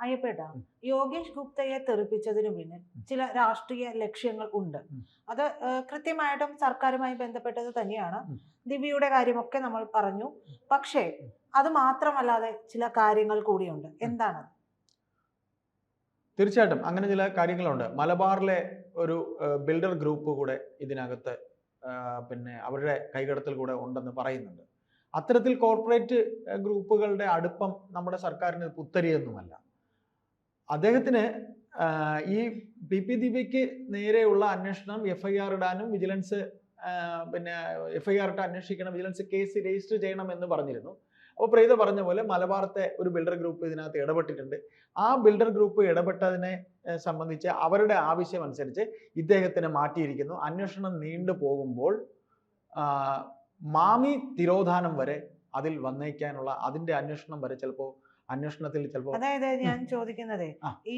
അയ്യപ്പേട്ട, യോഗേഷ് ഗുപ്തയെ തെറിപ്പിച്ചതിനു പിന്നിൽ ചില രാഷ്ട്രീയ ലക്ഷ്യങ്ങൾ ഉണ്ട്. അത് കൃത്യമായിട്ടും സർക്കാരുമായി ബന്ധപ്പെട്ടത് തന്നെയാണ്. ദിവ്യയുടെ കാര്യമൊക്കെ നമ്മൾ പറഞ്ഞു. പക്ഷേ അത് മാത്രമല്ലാതെ ചില കാര്യങ്ങൾ കൂടിയുണ്ട്. എന്താണ്? തീർച്ചയായിട്ടും അങ്ങനെ ചില കാര്യങ്ങളുണ്ട്. മലബാറിലെ ഒരു ബിൽഡർ ഗ്രൂപ്പ് കൂടെ ഇതിനകത്ത് പിന്നെ അവരുടെ കൈകടത്തൽ കൂടെ ഉണ്ടെന്ന് പറയുന്നുണ്ട്. അത്തരത്തിൽ കോർപ്പറേറ്റ് ഗ്രൂപ്പുകളുടെ അടുപ്പം നമ്മുടെ സർക്കാരിന് പുത്തരിയൊന്നുമല്ല. അദ്ദേഹത്തിന് ഈ PP ദിവ്യയ്ക്ക് നേരെയുള്ള അന്വേഷണം FIR ഇടാനും വിജിലൻസ് പിന്നെ FIR ഇട്ട് അന്വേഷിക്കണം, വിജിലൻസ് കേസ് രജിസ്റ്റർ ചെയ്യണം എന്ന് പറഞ്ഞിരുന്നു. അപ്പോൾ പ്രീത പറഞ്ഞ പോലെ മലബാറത്തെ ഒരു ബിൽഡർ ഗ്രൂപ്പ് ഇതിനകത്ത് ഇടപെട്ടിട്ടുണ്ട്. ആ ബിൽഡർ ഗ്രൂപ്പ് ഇടപെട്ടതിനെ സംബന്ധിച്ച് അവരുടെ ആവശ്യം അനുസരിച്ച് ഇദ്ദേഹത്തിനെ മാറ്റിയിരിക്കുന്നു. അന്വേഷണം നീണ്ടു പോകുമ്പോൾ മാമി തിരോധാനം വരെ അതിൽ വന്നേക്കാനുള്ള അതിന്റെ അന്വേഷണം വരെ അന്വേഷണത്തിൽ ചിലപ്പോൾ അതായത് ഞാൻ ചോദിക്കുന്നതേ, ഈ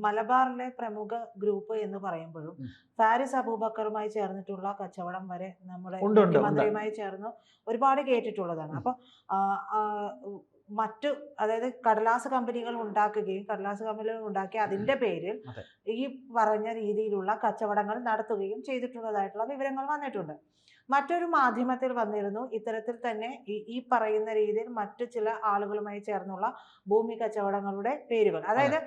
മലബാറിലെ പ്രമുഖ ഗ്രൂപ്പ് എന്ന് പറയുമ്പോഴും ഫാരിസ് അബൂബക്കറുമായി ചേർന്നിട്ടുള്ള കച്ചവടം വരെ നമ്മുടെ മുഖ്യമന്ത്രിയുമായി ചേർന്ന് ഒരുപാട് കേട്ടിട്ടുള്ളതാണ്. അപ്പൊ മറ്റു അതായത് കടലാസ് കമ്പനികൾ ഉണ്ടാക്കി അതിന്റെ പേരിൽ ഈ പറഞ്ഞ രീതിയിലുള്ള കച്ചവടങ്ങൾ നടത്തുകയും ചെയ്തിട്ടുള്ളതായിട്ടുള്ള വിവരങ്ങൾ വന്നിട്ടുണ്ട്. മറ്റൊരു മാധ്യമത്തിൽ വന്നിരുന്നു ഇത്തരത്തിൽ തന്നെ ഈ പറയുന്ന രീതിയിൽ മറ്റു ചില ആളുകളുമായി ചേർന്നുള്ള ഭൂമി കച്ചവടങ്ങളുടെ പേരുകൾ. അതായത്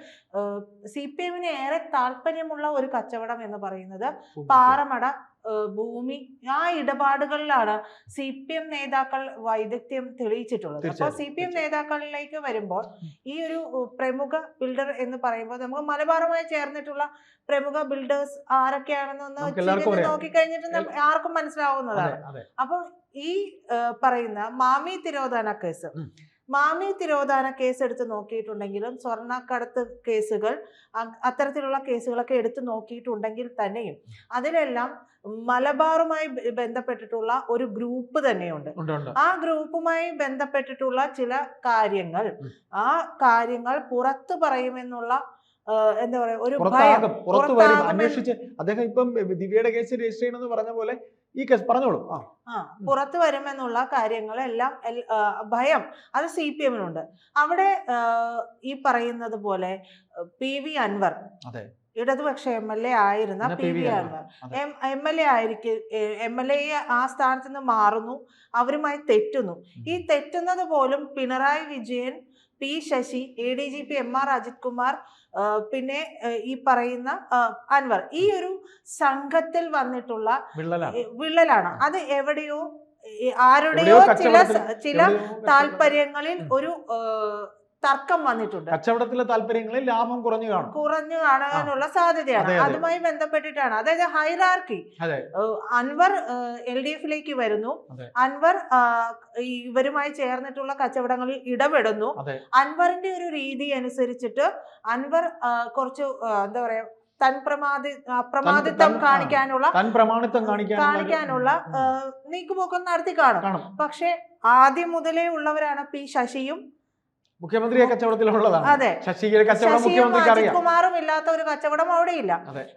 CPM-ന് ഏറെ താല്പര്യമുള്ള ഒരു കച്ചവടം എന്ന് പറയുന്നത് പാറമട ഭൂമി. ആ ഇടപാടുകളിലാണ് CPM നേതാക്കൾ വൈദഗ്ധ്യം തെളിയിച്ചിട്ടുള്ളത്. അപ്പോൾ CPM നേതാക്കളിലേക്ക് വരുമ്പോൾ ഈ ഒരു പ്രമുഖ ബിൽഡർ എന്ന് പറയുമ്പോൾ നമുക്ക് മലബാറുമായി ചേർന്നിട്ടുള്ള പ്രമുഖ ബിൽഡേഴ്സ് ആരൊക്കെയാണെന്നൊന്ന് നോക്കിക്കഴിഞ്ഞിട്ട് ആർക്കും മനസ്സിലാവുന്നതാണ്. അപ്പൊ ഈ പറയുന്ന മാമി തിരോധാന കേസ് എടുത്ത് നോക്കിയിട്ടുണ്ടെങ്കിലും സ്വർണ്ണക്കടത്ത് കേസുകൾ അത്തരത്തിലുള്ള കേസുകളൊക്കെ എടുത്തു നോക്കിയിട്ടുണ്ടെങ്കിൽ തന്നെയും അതിലെല്ലാം മലബാറുമായി ബന്ധപ്പെട്ടിട്ടുള്ള ഒരു ഗ്രൂപ്പ് തന്നെയുണ്ട്. ആ ഗ്രൂപ്പുമായി ബന്ധപ്പെട്ടിട്ടുള്ള ചില കാര്യങ്ങൾ പുറത്തു പറയുമെന്നുള്ള എന്താ പറയാ ഒരു അന്വേഷിച്ച് അദ്ദേഹം ഇപ്പം ദിവ്യയുടെ കേസ് രജിസ്റ്റർ ചെയ്യണമെന്ന് പറഞ്ഞ പോലെ ഈ കേസ് പറഞ്ഞോളൂ. പുറത്തു വരുമെന്നുള്ള കാര്യങ്ങളെല്ലാം ഭയം അത് CPM-നുണ്ട്. അവിടെ ഈ പറയുന്നത് പോലെ PV അൻവർ, ഇടതുപക്ഷ MLA ആയിരുന്ന PV അൻവർ MLA ആ സ്ഥാനത്ത് നിന്ന് മാറുന്നു, അവരുമായി തെറ്റുന്നു. ഈ തെറ്റുന്നത് പോലും Pinarayi Vijayan, P Sasi, ADGP MR Ajith Kumar, പിന്നെ ഈ പറയുന്ന അൻവർ, ഈ ഒരു സംഘത്തിൽ വന്നിട്ടുള്ള വിള്ളലാണ്. അത് എവിടെയോ ആരുടെയോ ചില താല്പര്യങ്ങളിൽ ഒരു തർക്കം വന്നിട്ടുണ്ട്. കച്ചവടത്തിലെ താല്പര്യങ്ങളിൽ ലാഭം കുറഞ്ഞു കാണാനുള്ള സാധ്യതയാണ്. അതുമായി ബന്ധപ്പെട്ടിട്ടാണ്. അതായത് ഹൈറാർക്കി. അൻവർ LDF-ലേക്ക് വരുന്നു, അൻവർ ഇവരുമായി ചേർന്നിട്ടുള്ള കച്ചവടങ്ങളിൽ ഇടപെടുന്നു. അൻവറിന്റെ ഒരു രീതി അനുസരിച്ചിട്ട് അൻവർ കുറച്ച് എന്താ പറയാ അപ്രമാദിത്വം കാണിക്കാനുള്ള നീക്കുപോക്കം നടത്തി കാണും. പക്ഷെ ആദ്യം മുതലേ ഉള്ളവരാണ് P ശശിയും മുഖ്യമന്ത്രിയെ കച്ചവടത്തിലുള്ളതാണ്. അതെ, ശശിയും അജിത് കുമാറും ഇല്ലാത്ത ഒരു കച്ചവടം അവിടെ ഇല്ല.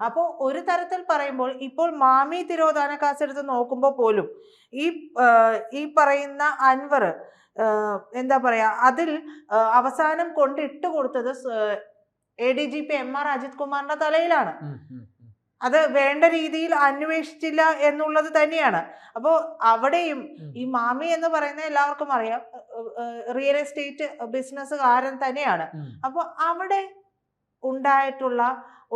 അപ്പോ ഒരു തരത്തിൽ പറയുമ്പോൾ ഇപ്പോൾ മാമി തിരോധാന കേസ് എടുത്ത് നോക്കുമ്പോൾ പോലും ഈ പറയുന്ന അൻവർ എന്താ പറയാ അതിൽ അവസാനം കൊണ്ടിട്ട് കൊടുത്തത് ADGP MR അജിത് കുമാറിന്റെ തലയിലാണ്. അത് വേണ്ട രീതിയിൽ അന്വേഷിച്ചില്ല എന്നുള്ളത് തന്നെയാണ്. അപ്പോൾ അവിടെയും ഈ മാമി എന്ന് പറയുന്ന എല്ലാവർക്കും അറിയാം റിയൽ എസ്റ്റേറ്റ് ബിസിനസ്സുകാരൻ തന്നെയാണ്. അപ്പോൾ അവിടെ ഉണ്ടായിട്ടുള്ള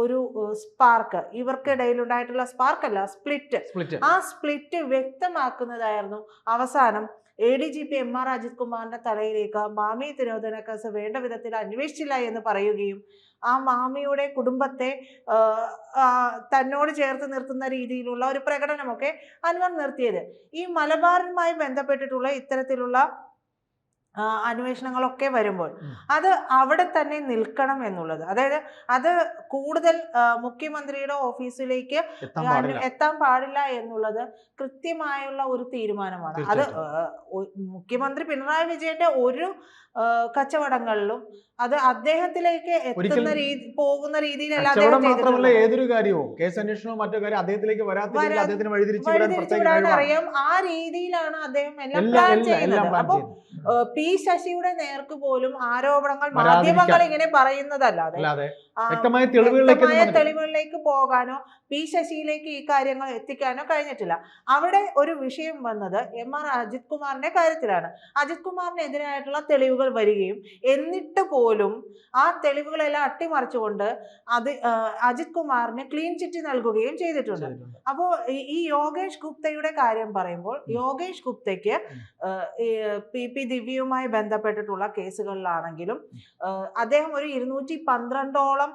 ഒരു സ്പാർക്ക്, ഇവർക്കിടയിൽ ഉണ്ടായിട്ടുള്ള സ്പാർക്കല്ല, സ്പ്ലിറ്റ്, ആ സ്പ്ലിറ്റ് വ്യക്തമാക്കുന്നതായിരുന്നു അവസാനം ADGP MR അജിത് കുമാറിന്റെ തലയിലേക്ക് മാമി തിരോധന കേസ് വേണ്ട വിധത്തിൽ അന്വേഷിച്ചില്ല എന്ന് പറയുകയും ആ മാമിയുടെ കുടുംബത്തെ തന്നോട് ചേർത്ത് നിർത്തുന്ന രീതിയിലുള്ള ഒരു പ്രകടനമൊക്കെ അൻവർ നിർത്തിയത്. ഈ മലബാറുമായി ബന്ധപ്പെട്ടിട്ടുള്ള ഇത്തരത്തിലുള്ള അന്വേഷണങ്ങളൊക്കെ വരുമ്പോൾ അത് അവിടെ തന്നെ നിൽക്കണം എന്നുള്ളത്, അതായത് അത് കൂടുതൽ മുഖ്യമന്ത്രിയുടെ ഓഫീസിലേക്ക് എത്താൻ പാടില്ല എന്നുള്ളത് കൃത്യമായുള്ള ഒരു തീരുമാനമാണ്. അത് മുഖ്യമന്ത്രി പിണറായി വിജയന്റെ ഒരു കച്ചവടങ്ങളിലും അത് അദ്ദേഹത്തിലേക്ക് എത്തുന്ന പോകുന്ന രീതിയിലല്ല. ഏതൊരു കാര്യവും കേസ് അന്വേഷണവും മറ്റു കാര്യം അദ്ദേഹത്തിലേക്ക് വഴിതിരിച്ചുവിടാൻ അറിയാം. ആ രീതിയിലാണ് അദ്ദേഹം എല്ലാം പ്ലാൻ ചെയ്യുന്നത്. അപ്പൊ P പി ശശിയുടെ നേർക്ക് പോലും ആരോപണങ്ങൾ മാധ്യമങ്ങൾ ഇങ്ങനെ പറയുന്നതല്ലാതെ വ്യക്തമായ തെളിവുകളിലേക്ക് പോകാനോ പി ശശിയിലേക്ക് ഈ കാര്യങ്ങൾ എത്തിക്കാനോ കഴിഞ്ഞിട്ടില്ല. അവിടെ ഒരു വിഷയം വന്നത് MR അജിത് കുമാറിന്റെ കാര്യത്തിലാണ്. അജിത് കുമാറിനെതിരായിട്ടുള്ള തെളിവുകൾ വരികയും എന്നിട്ട് പോലും ആ തെളിവുകളെല്ലാം അട്ടിമറിച്ചുകൊണ്ട് അജിത് കുമാറിന് ക്ലീൻ ചിറ്റ് നൽകുകയും ചെയ്തിട്ടുണ്ട്. അപ്പോൾ ഈ യോഗേഷ് ഗുപ്തയുടെ കാര്യം പറയുമ്പോൾ യോഗേഷ് ഗുപ്തയ്ക്ക് പി ദിവ്യയുമായി ബന്ധപ്പെട്ടിട്ടുള്ള കേസുകളിലാണെങ്കിലും അദ്ദേഹം ഒരു 212ഓളം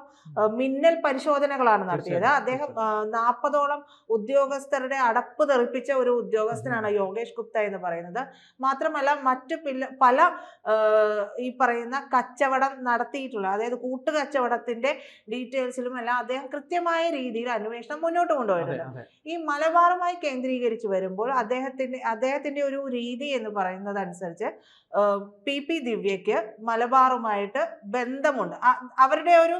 മിന്നൽ പരിശോധനകളാണ് നടത്തിയത്. അദ്ദേഹം 40ഓളം ഉദ്യോഗസ്ഥരുടെ അടപ്പ് തെറിപ്പിച്ച ഒരു ഉദ്യോഗസ്ഥനാണ് യോഗേഷ് ഗുപ്ത എന്ന് പറയുന്നത്. മാത്രമല്ല മറ്റു പല ഈ പറയുന്ന കച്ചവടം നടത്തിയിട്ടുള്ള, അതായത് കൂട്ടുകച്ചവടത്തിന്റെ ഡീറ്റെയിൽസിലും എല്ലാം അദ്ദേഹം കൃത്യമായ രീതിയിൽ അന്വേഷണം മുന്നോട്ട് കൊണ്ടുപോയിട്ടുണ്ട്. ഈ മലബാറുമായി കേന്ദ്രീകരിച്ച് വരുമ്പോൾ അദ്ദേഹത്തിന്റെ ഒരു രീതി എന്ന് പറയുന്നത് അനുസരിച്ച് പി ദിവ്യയ്ക്ക് മലബാറുമായിട്ട് ബന്ധമുണ്ട്. അവരുടെ ഒരു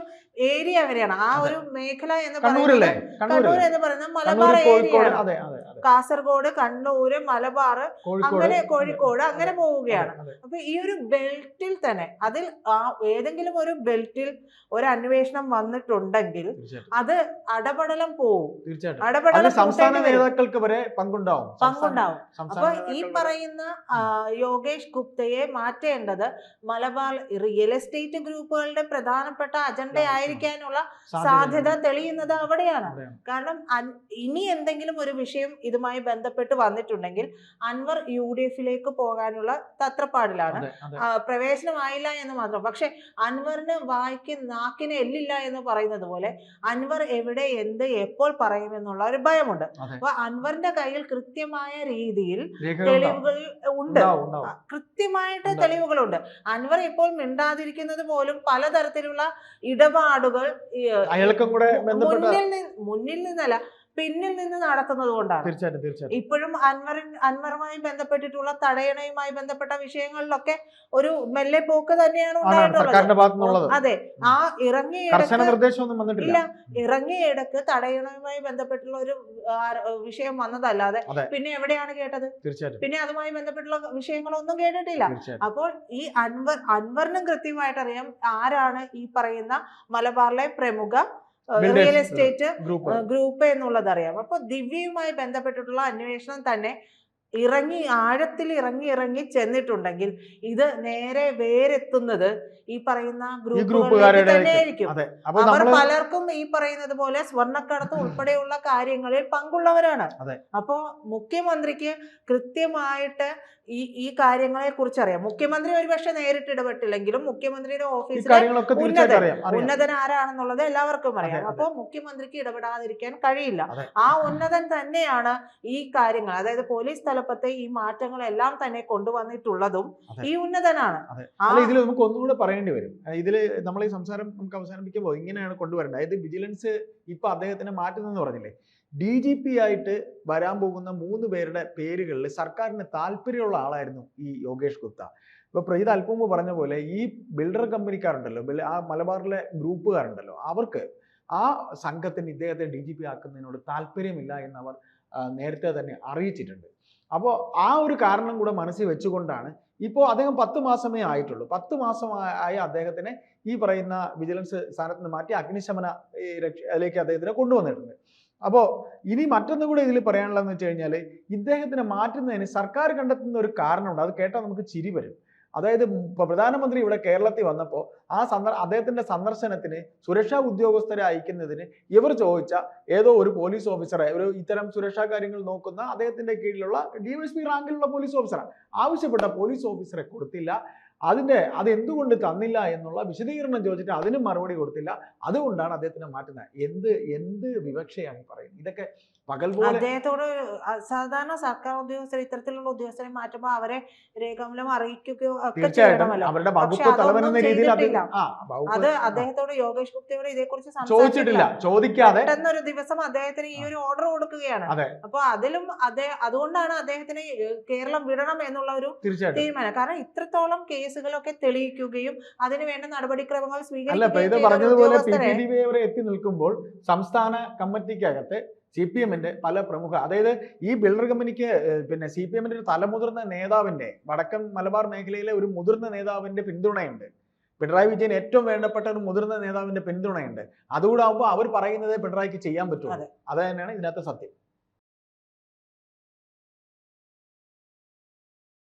ഏരിയ അങ്ങനെയാണ്. ആ ഒരു മേഖല എന്ന് പറയുന്നത് കണ്ണൂർ എന്ന് പറയുന്നത് മലബാർ ഏരിയയാണ്. കാസർഗോഡ്, കണ്ണൂര്, മലബാർ, അങ്ങനെ കോഴിക്കോട്, അങ്ങനെ പോവുകയാണ്. അപ്പൊ ഈ ഒരു ബെൽറ്റിൽ തന്നെ അതിൽ ഏതെങ്കിലും ഒരു ബെൽറ്റിൽ ഒരു അന്വേഷണം വന്നിട്ടുണ്ടെങ്കിൽ അത് അടപടലം പോവും. സംസ്ഥാന നേതാക്കൾക്ക് വരെ പങ്കുണ്ടാവും. അപ്പൊ ഈ പറയുന്ന യോഗേഷ് ഗുപ്തയെ മാറ്റേണ്ടത് മലബാർ റിയൽ എസ്റ്റേറ്റ് ഗ്രൂപ്പുകളുടെ പ്രധാനപ്പെട്ട അജണ്ട ആയിരിക്കാനുള്ള സാധ്യത തെളിയുന്നത് അവിടെയാണ്. കാരണം ഇനി എന്തെങ്കിലും ഒരു വിഷയം ഇതുമായി ബന്ധപ്പെട്ട് വന്നിട്ടുണ്ടെങ്കിൽ അൻവർ UDF-ലേക്ക് പോകാനുള്ള തത്രപ്പാടിലാണ്. പ്രവേശനമായില്ല എന്ന് മാത്രം. പക്ഷെ അൻവറിന് നാക്കിന് എല്ലില്ല എന്ന് പറയുന്നത് പോലെ അൻവർ എവിടെ എന്ത് എപ്പോൾ പറയുമെന്നുള്ള ഒരു ഭയമുണ്ട്. അപ്പൊ അൻവറിന്റെ കയ്യിൽ കൃത്യമായ രീതിയിൽ തെളിവുകൾ ഉണ്ട്, കൃത്യമായിട്ട് തെളിവുകളുണ്ട്. അൻവർ ഇപ്പോൾ മിണ്ടാതിരിക്കുന്നത് പോലും പലതരത്തിലുള്ള ഇടപാടുകൾ മുന്നിൽ നിന്നല്ല പിന്നിൽ നിന്ന് നടത്തുന്നത് കൊണ്ടാണ്. ഇപ്പോഴും അൻവറുമായി ബന്ധപ്പെട്ടിട്ടുള്ള തടയണയുമായി ബന്ധപ്പെട്ട വിഷയങ്ങളിലൊക്കെ ഒരു മെല്ലെ പോക്ക് തന്നെയാണ് ഉണ്ടായിട്ടുള്ളത്. അതെ, ആ ഇറങ്ങിയിടക്ക് തടയണയുമായി ബന്ധപ്പെട്ടുള്ള ഒരു വിഷയം വന്നതല്ലാതെ പിന്നെ എവിടെയാണ് കേട്ടത്? പിന്നെ അതുമായി ബന്ധപ്പെട്ടുള്ള വിഷയങ്ങളൊന്നും കേട്ടിട്ടില്ല. അപ്പോൾ ഈ അൻവറിനും കൃത്യമായിട്ട് അറിയാം ആരാണ് ഈ പറയുന്ന മലബാറിലെ പ്രമുഖ റിയൽ എസ്റ്റേറ്റ് ഗ്രൂപ്പ് എന്നുള്ളത് അറിയാം. അപ്പൊ ദിവ്യയുമായി ബന്ധപ്പെട്ടിട്ടുള്ള അന്വേഷണം തന്നെ ആഴത്തിൽ ഇറങ്ങി ചെന്നിട്ടുണ്ടെങ്കിൽ ഇത് നേരെ വേരെത്തുന്നത് ഈ പറയുന്ന ഗ്രൂപ്പുകളിലേക്ക് തന്നെയായിരിക്കും. അവർ പലർക്കും ഈ പറയുന്നത് പോലെ സ്വർണ്ണക്കടത്ത് ഉൾപ്പെടെയുള്ള കാര്യങ്ങളിൽ പങ്കുള്ളവരാണ്. അപ്പോ മുഖ്യമന്ത്രിക്ക് കൃത്യമായിട്ട് ഈ കാര്യങ്ങളെ കുറിച്ച് അറിയാം. മുഖ്യമന്ത്രി ഒരുപക്ഷെ നേരിട്ട് ഇടപെട്ടില്ലെങ്കിലും മുഖ്യമന്ത്രിയുടെ ഓഫീസിലെ ഉന്നതൻ ആരാണെന്നുള്ളത് എല്ലാവർക്കും അറിയാം. അപ്പൊ മുഖ്യമന്ത്രിക്ക് ഇടപെടാതിരിക്കാൻ കഴിയില്ല. ആ ഉന്നതൻ തന്നെയാണ് ഈ കാര്യങ്ങൾ, അതായത് പോലീസ് തലപ്പത്തെ ഈ മാറ്റങ്ങളെല്ലാം തന്നെ കൊണ്ടുവന്നിട്ടുള്ളതും ഈ ഉന്നതനാണ്. ഇതിൽ നമുക്ക് ഒന്നുകൂടെ പറയേണ്ടി വരും. ഇതില് നമ്മൾ ഈ സംസാരം നമുക്ക് അവസാനിപ്പിക്കുമ്പോൾ ഇങ്ങനെയാണ് കൊണ്ടുവരേണ്ടത്. അതായത് വിജിലൻസ് ഇപ്പൊ അദ്ദേഹത്തിനെ മാറ്റുന്നെന്ന് പറഞ്ഞില്ലേ, DGP ആയിട്ട് വരാൻ പോകുന്ന 3 പേരുടെ പേരുകളിൽ സർക്കാരിന് താല്പര്യമുള്ള ആളായിരുന്നു ഈ യോഗേഷ് ഗുപ്ത. ഇപ്പൊ പ്രീത് അല്പം മുമ്പ് പറഞ്ഞ പോലെ ഈ ബിൽഡർ കമ്പനിക്കാരുണ്ടല്ലോ, ആ മലബാറിലെ ഗ്രൂപ്പുകാരുണ്ടല്ലോ, അവർക്ക് ആ സംഘത്തിന് ഇദ്ദേഹത്തെ DGP ആക്കുന്നതിനോട് താല്പര്യമില്ല എന്നവർ നേരത്തെ തന്നെ അറിയിച്ചിട്ടുണ്ട്. അപ്പോൾ ആ ഒരു കാരണം കൂടെ മനസ്സിൽ വെച്ചുകൊണ്ടാണ് ഇപ്പോൾ അദ്ദേഹം 10 മാസമേ ആയിട്ടുള്ളൂ. 10 മാസമായി അദ്ദേഹത്തിനെ ഈ പറയുന്ന വിജിലൻസ് സ്ഥാനത്ത് നിന്ന് മാറ്റി അഗ്നിശമന അതിലേക്ക് അദ്ദേഹത്തിനെ കൊണ്ടുവന്നിട്ടുണ്ട്. അപ്പോൾ ഇനി മറ്റൊന്നും കൂടെ ഇതിൽ പറയാനുള്ളതെന്ന് വെച്ച് കഴിഞ്ഞാൽ, ഇദ്ദേഹത്തിനെ മാറ്റുന്നതിന് സർക്കാർ കണ്ടെത്തുന്ന ഒരു കാരണമുണ്ട്. അത് കേട്ടാൽ നമുക്ക് ചിരി വരും. അതായത് പ്രധാനമന്ത്രി ഇവിടെ കേരളത്തിൽ വന്നപ്പോൾ അദ്ദേഹത്തിന്റെ സന്ദർശനത്തിന് സുരക്ഷാ ഉദ്യോഗസ്ഥരെ അയക്കുന്നതിന് ഇവർ ചോദിച്ച ഏതോ ഒരു പോലീസ് ഓഫീസറെ, ഒരു ഇത്തരം സുരക്ഷാ കാര്യങ്ങൾ നോക്കുന്ന അദ്ദേഹത്തിന്റെ കീഴിലുള്ള DSP റാങ്കിലുള്ള പോലീസ് ഓഫീസറാണ് ആവശ്യപ്പെട്ട പോലീസ് ഓഫീസറെ കൊടുത്തില്ല. അത് എന്തുകൊണ്ട് തന്നില്ല എന്നുള്ള വിശദീകരണം ചോദിച്ചിട്ട് അതിന് മറുപടി കൊടുത്തില്ല. അതുകൊണ്ടാണ് അദ്ദേഹത്തിനെ മാറ്റുന്നത്. എന്ത് വിവക്ഷയാണ് ഈ പറയുന്നത്? ഇതൊക്കെ പകൽ പോലെ അദ്ദേഹത്തോട് സാധാരണ സർക്കാർ ഉദ്യോഗസ്ഥർ ഇത്തരത്തിലുള്ള ഉദ്യോഗസ്ഥരെ മാറ്റുമ്പോൾ അവരെ രേഖാമൂലം അറിയിക്കുകയോ ഒക്കെ ചെയ്യണമല്ലോ. അത് അദ്ദേഹത്തോട് യോഗേഷ് ഗുപ്തയോട് ഇതേക്കുറിച്ച് ചോദിക്കാതെ പെട്ടെന്നൊരു ദിവസം അദ്ദേഹത്തിന് ഈ ഒരു ഓർഡർ കൊടുക്കുകയാണ്. അപ്പൊ അതുകൊണ്ടാണ് അദ്ദേഹത്തിന് കേരളം വിടണം എന്നുള്ള ഒരു തീരുമാനം. കാരണം ഇത്രത്തോളം കേസ് കേസുകളൊക്കെ തെളിയിക്കുകയും അതിനുവേണ്ട നടപടിക്രമങ്ങൾ അല്ല, ഇത് സ്വീകരിക്കുകയും ചെയ്ത ഒരു പറഞ്ഞതുപോലെ ഉദ്യോഗസ്ഥരെ PPDB വരെ എത്തി നിൽക്കുമ്പോൾ സംസ്ഥാന കമ്മിറ്റിക്കകത്ത് CPM-ന്റെ പല പ്രമുഖ, അതായത് ഈ ബിൽഡർ കമ്പനിക്ക് പിന്നെ CPM-ന്റെ ഒരു തലമുതിർന്ന നേതാവിന്റെ, വടക്കൻ മലബാർ മേഖലയിലെ ഒരു മുതിർന്ന നേതാവിന്റെ പിന്തുണയുണ്ട്. പിണറായി വിജയൻ ഏറ്റവും വേണ്ടപ്പെട്ട ഒരു മുതിർന്ന നേതാവിന്റെ പിന്തുണയുണ്ട്. അതുകൂടാകുമ്പോൾ അവർ പറയുന്നത് പിണറായിക്ക് ചെയ്യാൻ പറ്റും. അത് തന്നെയാണ് ഇതിനകത്ത് സത്യം.